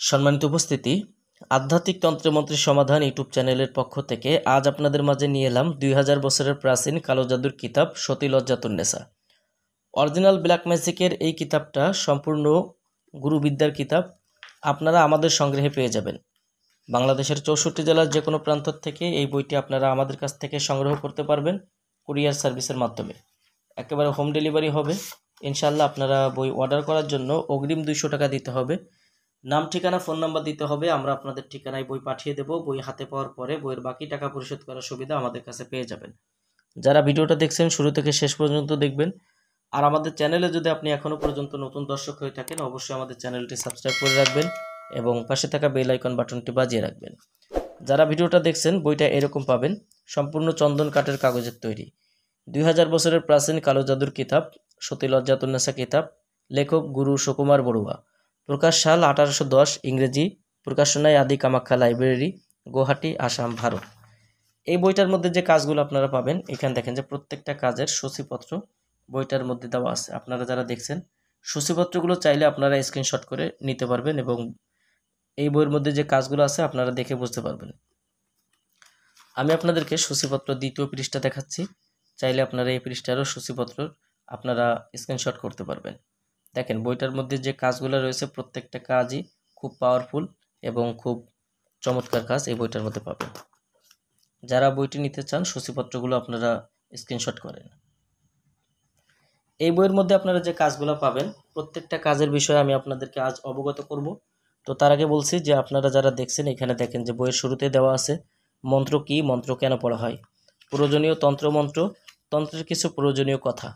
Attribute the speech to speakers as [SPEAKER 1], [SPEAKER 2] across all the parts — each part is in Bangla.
[SPEAKER 1] সম্মানিত উপস্থিতি, আধ্যাত্মিক তন্ত্রমন্ত্রের সমাধান ইউটিউব চ্যানেলের পক্ষ থেকে আজ আপনাদের মাঝে নিয়ে এলাম 2000 বছরের প্রাচীন কালো জাদুর কিতাব সতী লজ্জাতুন্নেসা। অরিজিনাল ব্ল্যাক ম্যাজিকের এই কিতাবটা সম্পূর্ণ গুরুবিদ্যার কিতাব। আপনারা আমাদের সংগ্রহে পেয়ে যাবেন। বাংলাদেশের 64 জেলার যে কোনো প্রান্ত থেকে এই বইটি আপনারা আমাদের কাছ থেকে সংগ্রহ করতে পারবেন কুরিয়ার সার্ভিসের মাধ্যমে। একেবারে হোম ডেলিভারি হবে ইনশাল্লাহ। আপনারা বই অর্ডার করার জন্য অগ্রিম 200 টাকা দিতে হবে। নাম, ঠিকানা, ফোন নাম্বার দিতে হবে। আমরা আপনাদের ঠিকানায় বই পাঠিয়ে দেব। বই হাতে পাওয়ার পরে বইয়ের বাকি টাকা পরিশোধ করার সুবিধা আমাদের কাছে পেয়ে যাবেন। যারা ভিডিওটা দেখছেন শুরু থেকে শেষ পর্যন্ত দেখবেন। আর আমাদের চ্যানেলে যদি আপনি এখনও পর্যন্ত নতুন দর্শক হয়ে থাকেন, অবশ্যই আমাদের চ্যানেলটি সাবস্ক্রাইব করে রাখবেন এবং পাশে থাকা বেল আইকন বাটনটি বাজিয়ে রাখবেন। যারা ভিডিওটা দেখছেন বইটা এরকম পাবেন, সম্পূর্ণ চন্দন কাঠের কাগজের তৈরি 2000 বছরের প্রাচীন কালো জাদুর কিতাব সতী লজ্জাতুন্নেসা কিতাব, লেখক গুরু সুকুমার বড়ুয়া, প্রকাশ সাল 1810 ইংরেজি, প্রকাশনায় আদি কামাখ্যা লাইব্রেরি, গুয়াহাটি, আসাম, ভারত। এই বইটার মধ্যে যে কাজগুলো আপনারা পাবেন, এখানে দেখেন যে প্রত্যেকটা কাজের সূচিপত্র বইটার মধ্যে দেওয়া আছে। আপনারা যারা দেখছেন সূচিপত্রগুলো চাইলে আপনারা স্ক্রিনশট করে নিতে পারবেন এবং এই বইয়ের মধ্যে যে কাজগুলো আছে আপনারা দেখে বুঝতে পারবেন। আমি আপনাদেরকে সূচিপত্র দ্বিতীয় পৃষ্ঠা দেখাচ্ছি। চাইলে আপনারা এই পৃষ্ঠারও সূচিপত্র আপনারা স্ক্রিনশট করতে পারবেন। দেখেন বইটার মধ্যে যে কাজগুলো রয়েছে প্রত্যেকটা কাজই খুব পাওয়ারফুল এবং খুব চমৎকার কাজ এই বইটার মধ্যে পাবেন। যারা বইটি নিতে চান সূচিপত্রগুলো আপনারা স্ক্রিনশট করেন। এই বইয়ের মধ্যে আপনারা যে কাজগুলো পাবেন প্রত্যেকটা কাজের বিষয়ে আমি আপনাদেরকে আজ অবগত করব। তো তার আগে বলছি যে আপনারা যারা দেখছেন এখানে দেখেন যে বইয়ের শুরুতে দেওয়া আছে মন্ত্র কি, মন্ত্র কেন পড়া হয়, প্রয়োজনীয় তন্ত্রমন্ত্র, তন্ত্রের কিছু প্রয়োজনীয় কথা।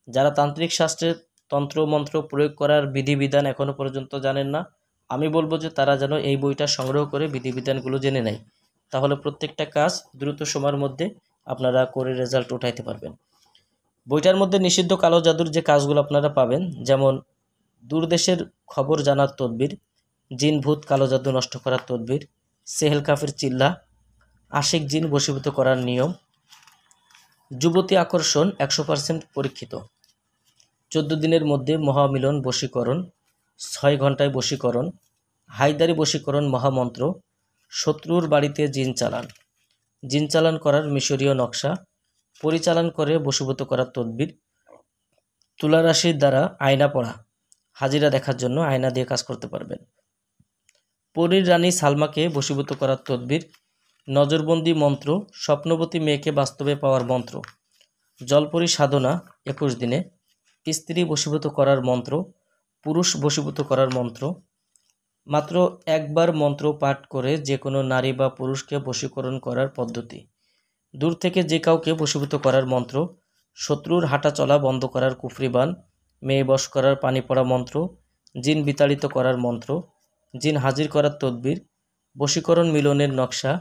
[SPEAKER 1] যারা তান্ত্রিক শাস্ত্রের তন্ত্রমন্ত্র প্রয়োগ করার বিধিবিধান এখনও পর্যন্ত জানেন না, আমি বলবো যে তারা যেন এই বইটা সংগ্রহ করে বিধিবিধানগুলো জেনে নেয়। তাহলে প্রত্যেকটা কাজ দ্রুত সময়ের মধ্যে আপনারা করে রেজাল্ট উঠাইতে পারবেন। বইটার মধ্যে নিষিদ্ধ কালো জাদুর যে কাজগুলো আপনারা পাবেন, যেমন দূরদেশের খবর জানার তদবির, জিন ভূত কালো জাদু নষ্ট করার তদবির, সেহেল কাফের চিল্লা, আশিক জিন বশীভূত করার নিয়ম, যুবতী আকর্ষণ 100% পরীক্ষিত, 14 দিনের মধ্যে মহামিলন বশীকরণ, 6 ঘন্টায় বশীকরণ, হায়দারি বশীকরণ মহামন্ত্র, শত্রুর বাড়িতে জিন চালান করার মিশরীয় নকশা, পরিচালন করে বশীভূত করার তদবির, তুলা রাশির দ্বারা আয়না পড়া, হাজিরা দেখার জন্য আয়না দিয়ে কাজ করতে পারবেন, পরীর রানী সালমাকে বশীভূত করার তদবির, নজরবন্দি মন্ত্র, স্বপ্নবতী মেয়েকে বাস্তবে পাওয়ার মন্ত্র, জলপরি সাধনা 21 দিনে, স্ত্রী বশীভূত করার মন্ত্র, পুরুষ বশীভূত করার মন্ত্র, মাত্র একবার মন্ত্র পাঠ করে যে কোনো নারী বা পুরুষকে বশীকরণ করার পদ্ধতি, দূর থেকে যে কাউকে বশীভূত করার মন্ত্র, শত্রুর হাঁটা চলা বন্ধ করার কুফরিবান, মেয়ে বশ করার পানি পড়া মন্ত্র, জিন বিতাড়িত করার মন্ত্র, জিন হাজির করার তদবির, বশীকরণ মিলনের নকশা,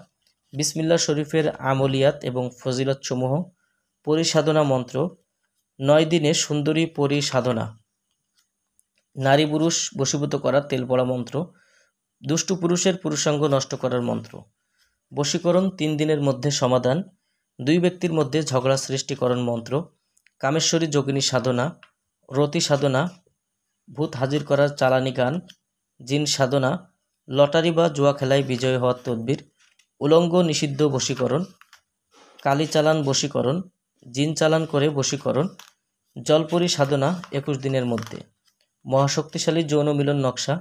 [SPEAKER 1] বিসমিল্লাহ শরীফের আমলিয়াত এবং ফজিলতসমূহ, পরিসাধনা মন্ত্র, 9 দিনে সুন্দরী পরিসাধনা, নারী পুরুষ বশীভূত করার তেল পড়া মন্ত্র, দুষ্টু পুরুষের পুরুষাঙ্গ নষ্ট করার মন্ত্র, বশীকরণ 3 দিনের মধ্যে সমাধান, 2 ব্যক্তির মধ্যে ঝগড়া সৃষ্টিকরণ মন্ত্র, কামেশ্বরী যোগিনী সাধনা, রতি সাধনা, ভূত হাজির করার চালানি গান, জিন সাধনা, লটারি বা জুয়া খেলায় বিজয় হওয়ার তদবির, উলঙ্গ নিষিদ্ধ বশীকরণ, কালী চালান বশীকরণ, জিন চালান করে বশীকরণ, জলপরি সাধনা 21 দিনের মধ্যে, মহাশক্তিশালী যৌন মিলন নকশা,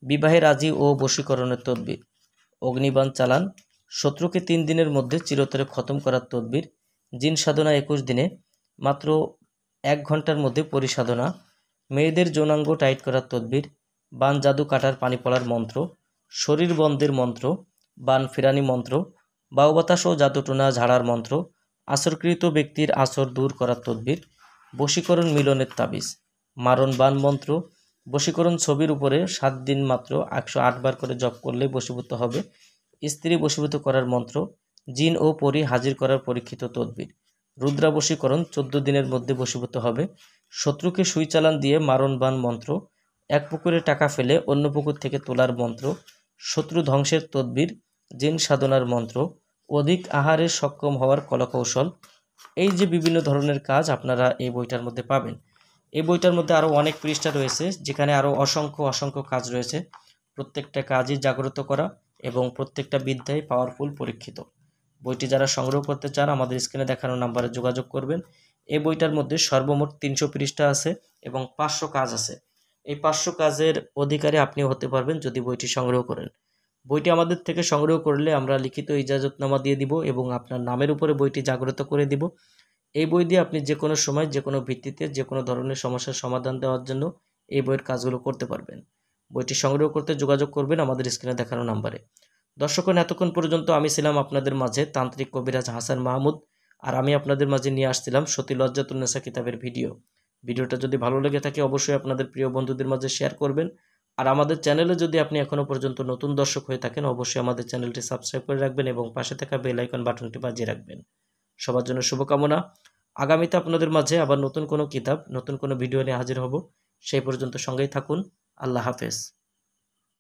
[SPEAKER 1] বিবাহে রাজি ও বশীকরণের তদবির, অগ্নিবাণ চালান, শত্রুকে 3 দিনের মধ্যে চিরতরে খতম করার তদবির, জিন সাধনা 21 দিনে, মাত্র 1 ঘন্টার মধ্যে পরিসাধনা, মেয়েদের যৌনাঙ্গ টাইট করার তদবির, বান জাদু কাটার পানি পড়ার মন্ত্র, শরীর বন্ধের মন্ত্র, বান ফেরানি মন্ত্র, বাউ বাতাস ও জাদুটোনা ঝাড়ার মন্ত্র, আসরকৃত ব্যক্তির আসর দূর করার তদবির, বশীকরণ মিলনের তাবিজ, মারণ বান মন্ত্র, বশীকরণ ছবির উপরে 7 দিন মাত্র 108 বার করে জপ করলে বশীভূত হবে, স্ত্রী বশীভূত করার মন্ত্র, জিন ও পরী হাজির করার পরীক্ষিত তদবির, রুদ্রা বশীকরণ 14 দিনের মধ্যে বশীভূত হবে, শত্রুকে সুই চালান দিয়ে মারণ বান মন্ত্র, এক পুকুরে টাকা ফেলে অন্য পুকুর থেকে তোলার মন্ত্র, শত্রু ধ্বংসের তদবির, জিন সাধনার মন্ত্র, অধিক আহারে সক্ষম হওয়ার কলাকৌশল। এই যে বিভিন্ন ধরনের কাজ আপনারা এই বইটার মধ্যে পাবেন। এই বইটার মধ্যে আরও অনেক পৃষ্ঠা রয়েছে যেখানে আরও অসংখ্য কাজ রয়েছে। প্রত্যেকটা কাজই জাগ্রত করা এবং প্রত্যেকটা বিদ্যাই পাওয়ারফুল পরীক্ষিত। বইটি যারা সংগ্রহ করতে চান আমাদের স্ক্রিনে দেখানো নাম্বারে যোগাযোগ করবেন। এই বইটার মধ্যে সর্বমোট 300 পৃষ্ঠা আছে এবং 500 কাজ আছে। এই 500 কাজের অধিকারী আপনিও হতে পারবেন যদি বইটি সংগ্রহ করেন। বইটি আমাদের থেকে সংগ্রহ করলে আমরা লিখিত ইজাজতনামা দিয়ে দিব এবং আপনার নামের উপরে বইটি জাগ্রত করে দিব। এই বই দিয়ে আপনি যে কোনো সময় যে কোনো ভিত্তিতে যে কোনো ধরনের সমস্যার সমাধান দেওয়ার জন্য এই বইয়ের কাজগুলো করতে পারবেন। বইটি সংগ্রহ করতে যোগাযোগ করবেন আমাদের স্ক্রিনে দেখানো নাম্বারে। দর্শকগণ, এতক্ষণ পর্যন্ত আমি ছিলাম আপনাদের মাঝে তান্ত্রিক কবিরাজ হাসান মাহমুদ, আর আমি আপনাদের মাঝে নিয়ে আসছিলাম সতী লজ্জাতুন্নেসা কিতাবের ভিডিওটা যদি ভালো লেগে থাকে অবশ্যই আপনাদের প্রিয় বন্ধুদের মাঝে শেয়ার করবেন। আর আমাদের চ্যানেলে যদি আপনি এখনও পর্যন্ত নতুন দর্শক হয়ে থাকেন অবশ্যই আমাদের চ্যানেলটি সাবস্ক্রাইব করে রাখবেন এবং পাশে থাকা বেল আইকন বাটনটি বাজিয়ে রাখবেন। সবার জন্য শুভকামনা। আগামীতে আপনাদের মাঝে আবার নতুন কোনো কিতাব নতুন কোনো ভিডিও নিয়ে হাজির হব। সেই পর্যন্ত সঙ্গেই থাকুন। আল্লাহ হাফেজ।